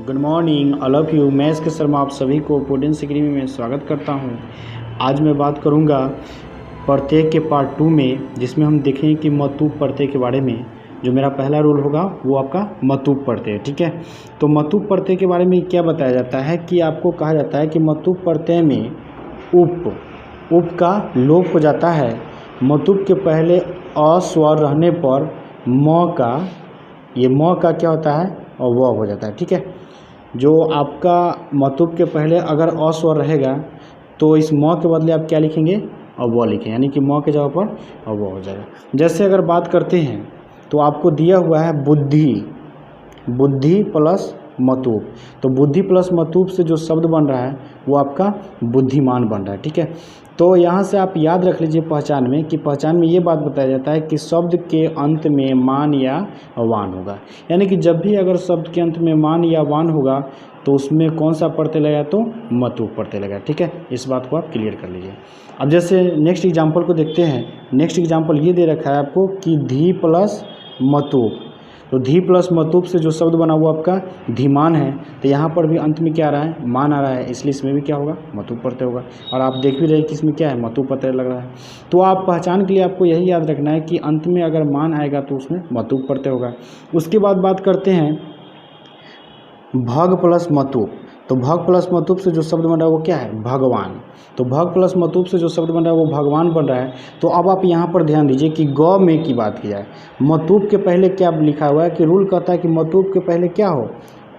Good morning all of you. मैं इसके शर्मा आप सभी को पोटेंशियल एकेडमी में स्वागत करता हूं। आज मैं बात करूंगा प्रत्यय के पार्ट 2 में, जिसमें हम देखेंगे कि मतूब प्रत्यय के बारे में। जो मेरा पहला रूल होगा वो आपका मतूब प्रत्यय, ठीक है। तो मतूब प्रत्यय के बारे में क्या बताया जाता है कि आपको कहा जाता है कि मतूब प्रत्यय में उप का लोप हो जाता है। मतूब के पहले अ स्वर रहने पर म का क्या होता है और व हो जाता है, ठीक है। जो आपका मतूब के पहले अगर अ स्वर रहेगा तो इस म के बदले आप क्या लिखेंगे और व लिखेंगे, यानी कि म के जगह पर और व हो जाएगा। जैसे अगर बात करते हैं तो आपको दिया हुआ है बुद्धि प्लस मतूब। तो बुद्धि प्लस मतूब से जो शब्द बन रहा है वो आपका बुद्धिमान बन रहा है, ठीक है। तो यहाँ से आप याद रख लीजिए पहचान में, कि पहचान में ये बात बताया जाता है कि शब्द के अंत में मान या वान होगा। यानी कि जब भी अगर शब्द के अंत में मान या वान होगा तो उसमें कौन सा प्रत्यय लगेगा, तो मतूब प्रत्यय लगेगा, ठीक है। इस बात को आप क्लियर कर लीजिए। अब जैसे नेक्स्ट एग्जाम्पल को देखते हैं। नेक्स्ट एग्जाम्पल ये दे रखा है आपको कि धी प्लस मतूब। तो धी प्लस मतूब से जो शब्द बना वो आपका धीमान है। तो यहाँ पर भी अंत में क्या आ रहा है, मान आ रहा है, इसलिए इसमें भी क्या होगा, मतूब प्रत्यय होगा। और आप देख भी रहे हैं कि इसमें क्या है, मतूब प्रत्यय लग रहा है। तो आप पहचान के लिए आपको यही याद रखना है कि अंत में अगर मान आएगा तो उसमें मतूब प्रत्यय होगा। उसके बाद बात करते हैं भग प्लस मतूब। तो भग प्लस मतूब से जो शब्द बन रहा है वो क्या है, भगवान। तो भग प्लस मतूब से जो शब्द बन रहा है वो भगवान बन रहा है। तो अब आप यहाँ पर ध्यान दीजिए कि ग में की बात की जाए, मतूब के पहले क्या लिखा हुआ है कि रूल कहता है कि मतूब के पहले क्या हो,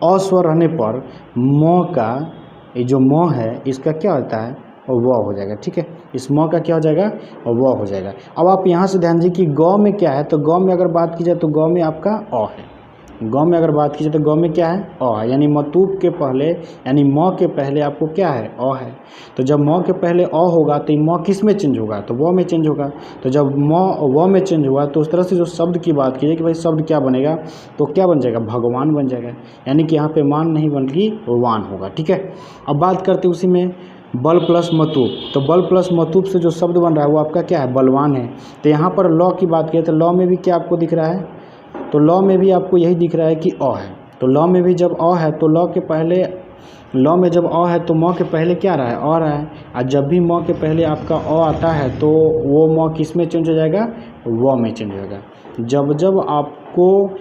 अ स्वर रहने पर म का ये जो म है इसका क्या होता है, और व हो जाएगा, ठीक है। इस म का क्या हो जाएगा, और व हो जाएगा। अब आप यहाँ से ध्यान दीजिए कि ग में क्या है। तो ग में अगर बात की जाए तो ग में आपका अ है। ग में अगर बात की जाए तो ग में क्या है, अ, यानी मतूब के पहले यानी म के पहले आपको क्या है, अ है। तो जब म के पहले अ होगा तो म किस में चेंज होगा, तो व में चेंज होगा। तो जब म व में चेंज हुआ तो उस तरह से जो शब्द की बात की जाए कि भाई शब्द क्या बनेगा, तो क्या बन जाएगा, भगवान बन जाएगा। यानी कि यहाँ पे मान नहीं बल्कि वान होगा, ठीक है। अब बात करते उसी में बल प्लस मतूब। तो बल प्लस मतूब से जो शब्द बन रहा है वो आपका क्या है, बलवान है। तो यहाँ पर लॉ की बात की तो लॉ में भी क्या आपको दिख रहा है, तो लॉ में भी आपको यही दिख रहा है कि अ है। तो लॉ में भी जब अ है तो लॉ में जब अ है तो म के पहले क्या रहा है, अ रहा है। और जब भी म के पहले आपका अ आता है तो वो म किस में चेंज हो जाएगा, व में चेंज हो जाएगा। जब आपको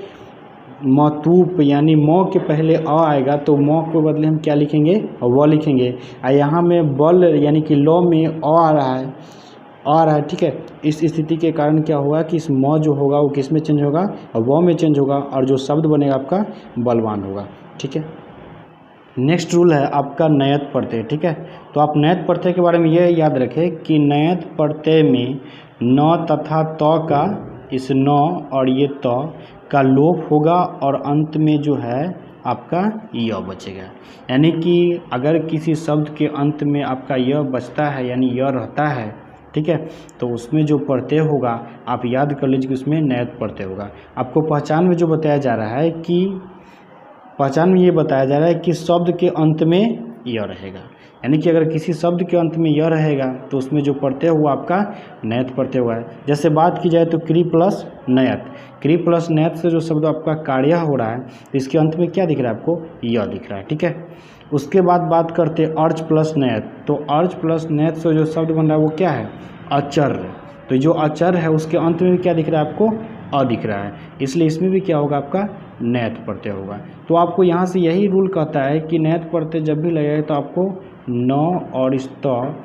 मतूब यानी म के पहले अ आएगा तो म के बदले हम क्या लिखेंगे, व लिखेंगे। और यहाँ में बल यानी कि लॉ में अ आ रहा है, ठीक है। इस स्थिति के कारण क्या होगा कि इस म जो होगा वो किस में चेंज होगा, व में चेंज होगा, और जो शब्द बनेगा आपका बलवान होगा, ठीक है। नेक्स्ट रूल है आपका नयत प्रत्यय, ठीक है। तो आप नयत प्रत्यय के बारे में यह याद रखें कि नयत प्रत्यय में न तथा त का, इस न और ये त का लोप होगा और अंत में जो है आपका य बचेगा। यानी कि अगर किसी शब्द के अंत में आपका य बचता है यानी य रहता है, ठीक है, तो उसमें जो प्रत्यय होगा आप याद कर लीजिए कि उसमें नयत प्रत्यय होगा। आपको पहचान में जो बताया जा रहा है कि पहचान में ये बताया जा रहा है कि शब्द के अंत में य रहेगा। यानी कि अगर किसी शब्द के अंत में य रहेगा तो उसमें जो प्रत्यय हुआ आपका नयत प्रत्यय हुआ है। जैसे बात की जाए तो क्री प्लस नयत से जो शब्द आपका कार्य हो रहा है तो इसके अंत में क्या दिख रहा है आपको, य दिख रहा है, ठीक है। उसके बाद बात करते हैं अर्च प्लस नयत। तो अर्च प्लस नयत से जो शब्द बन रहा है वो क्या है, अचर। तो जो अचर है उसके अंत में भी क्या दिख रहा है आपको, अ दिख रहा है, इसलिए इसमें भी क्या होगा आपका नयत प्रत्यय होगा। तो आपको यहाँ से यही रूल कहता है कि नयत प्रत्यय जब भी लगेगा तो आपको न और इस त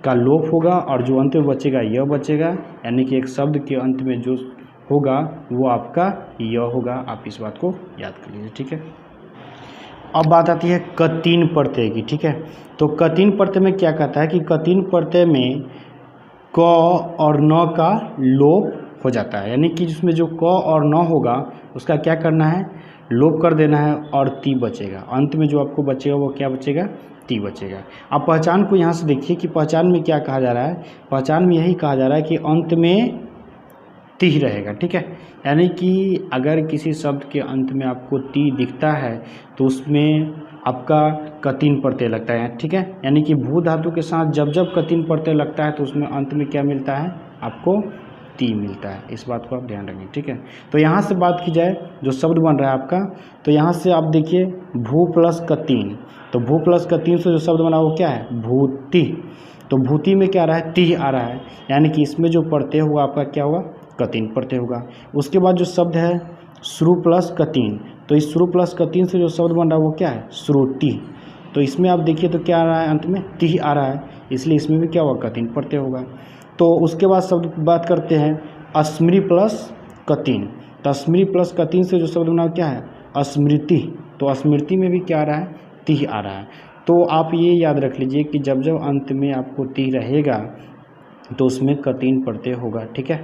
का लोप होगा और जो अंत में बचेगा यह बचेगा। यानी कि एक शब्द के अंत में जो होगा वो आपका यह होगा। आप इस बात को याद कर लीजिए, ठीक है। अब बात आती है कतीन प्रत्यय की, ठीक है। तो कतीन प्रत्यय में क्या कहता है कि कतीन प्रत्यय में क और न का लोप हो जाता है। यानी कि जिसमें जो क और न होगा उसका क्या करना है, लोप कर देना है और ती बचेगा। अंत में जो आपको बचेगा वो क्या बचेगा, ती बचेगा। आप पहचान को यहाँ से देखिए कि पहचान में क्या कहा जा रहा है, पहचान में यही कहा जा रहा है कि अंत में ती ही रहेगा, ठीक है। यानी कि अगर किसी शब्द के अंत में आपको ती दिखता है तो उसमें आपका कतीन प्रत्यय लगता है, ठीक है। यानी कि भू धातु के साथ जब जब कतीन प्रत्यय लगता है तो उसमें अंत में क्या मिलता है आपको, ती मिलता है। इस बात को आप ध्यान रखें, ठीक है। तो यहाँ से बात की जाए जो शब्द बन रहा है आपका, तो यहाँ से आप देखिए भू प्लस क तीन, तो भू प्लस क तीन से जो शब्द बना वो क्या है, भूति। तो भूति में क्या आ रहा है, ती आ रहा है, यानी कि इसमें जो प्रत्यय होगा आपका क्या होगा, क तीन प्रत्यय होगा। उसके बाद जो शब्द है श्रु प्लस क तीन, तो इस श्रु प्लस क तीन से जो शब्द बन रहा है वो क्या है, श्रुति। तो इसमें आप देखिए तो क्या आ रहा है, अंत में ती आ रहा है, इसलिए इसमें भी क्या होगा, क तीन प्रत्यय होगा। तो उसके बाद शब्द बात करते हैं अस्मृ प्लस क तीन, तो अस्मृ प्लस क तीन से जो शब्द बना क्या है, स्मृति। तो स्मृति में भी क्या आ रहा है, ती आ रहा है। तो आप ये याद रख लीजिए कि जब जब अंत में आपको ती रहेगा तो उसमें क तीन प्रत्यय होगा, ठीक है।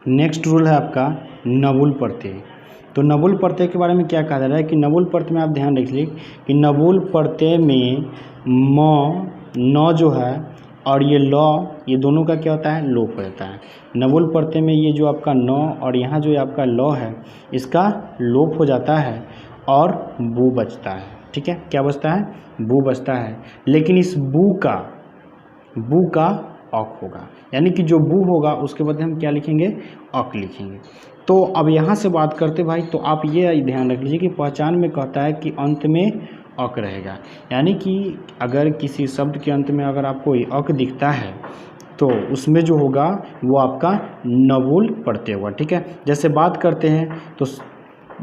नेक्स्ट रूल है आपका नबुल प्रत्यय। तो नबुल प्रत्यय के बारे में क्या कहा जा रहा है कि नबुल प्रत्यय में आप ध्यान रखिए कि नबुल प्रत्यय में म न जो है और ये ल, ये दोनों का क्या होता है, लोप हो जाता है। नबुल प्रत्यय में ये जो आपका न और यहाँ जो आपका ल है इसका लोप हो जाता है और बू बचता है, ठीक है। क्या बचता है, बू बचता है। लेकिन इस बू का अक होगा, यानी कि जो बू होगा उसके बदले हम क्या लिखेंगे, अक लिखेंगे। तो अब यहाँ से बात करते भाई, तो आप ये ध्यान रख लीजिए कि पहचान में कहता है कि अंत में अक रहेगा, यानी कि अगर किसी शब्द के अंत में अगर आपको अक दिखता है तो उसमें जो होगा वो आपका नबुल प्रत्यय होगा, ठीक है। जैसे बात करते हैं तो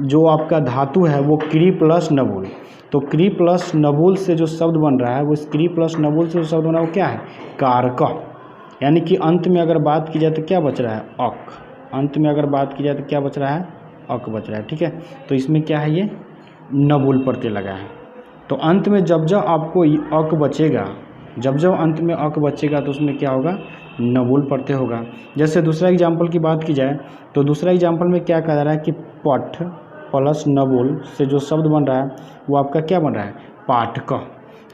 जो आपका धातु है वो क्री प्लस नबुल, तो क्री प्लस नबुल से जो शब्द बन रहा है वो क्री प्लस नबुल से जो शब्द बना है वो क्या है, कारक। यानी कि अंत में अगर बात की जाए तो क्या बच रहा है, अक। अंत में अगर बात की जाए तो क्या बच रहा है, अक बच रहा है, ठीक है। तो इसमें क्या है, ये नबुल प्रत्यय लगा है। तो अंत में जब जब आपको अक बचेगा, जब जब अंत में अक बचेगा तो उसमें क्या होगा, नबुल प्रत्यय होगा। जैसे दूसरा एग्जाम्पल की बात की जाए तो दूसरा एग्जाम्पल में क्या कहा जा रहा है कि पठ प्लस नबुल से जो शब्द बन रहा है वो आपका क्या बन रहा है, पाठक।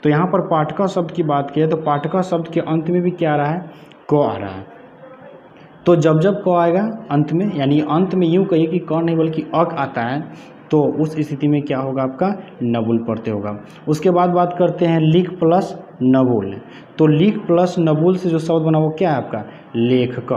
तो यहाँ पर पाठक शब्द की बात की है तो पाठक शब्द के अंत में भी क्या आ रहा है, क आ रहा है। तो जब जब क आएगा अंत में, यानी अंत में यूँ कहिए कि क नहीं बल्कि अक आता है, तो उस स्थिति में क्या होगा, आपका नबुल प्रत्यय होगा। उसके बाद बात करते हैं लिख प्लस नबुल। तो लिख प्लस नबुल से जो शब्द बना वो क्या है, आपका लेखक।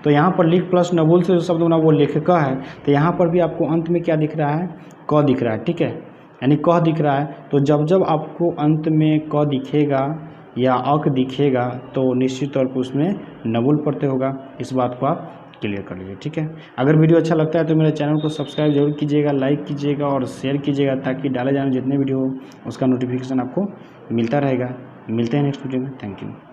तो यहाँ पर लिख प्लस नबुल से जो शब्द बना वो लेखक है। तो यहाँ पर भी आपको अंत में क्या दिख रहा है, क दिख रहा है, ठीक है, यानी क दिख रहा है। तो जब जब आपको अंत में क दिखेगा या अक दिखेगा तो निश्चित तौर पर उसमें नबुल प्रत्यय होगा। इस बात को आप क्लियर कर लीजिए, ठीक है। अगर वीडियो अच्छा लगता है तो मेरे चैनल को सब्सक्राइब जरूर कीजिएगा, लाइक कीजिएगा और शेयर कीजिएगा, ताकि डाले जाने जितने वीडियो हो उसका नोटिफिकेशन आपको मिलता रहेगा। मिलते हैं नेक्स्ट वीडियो में। Thank you.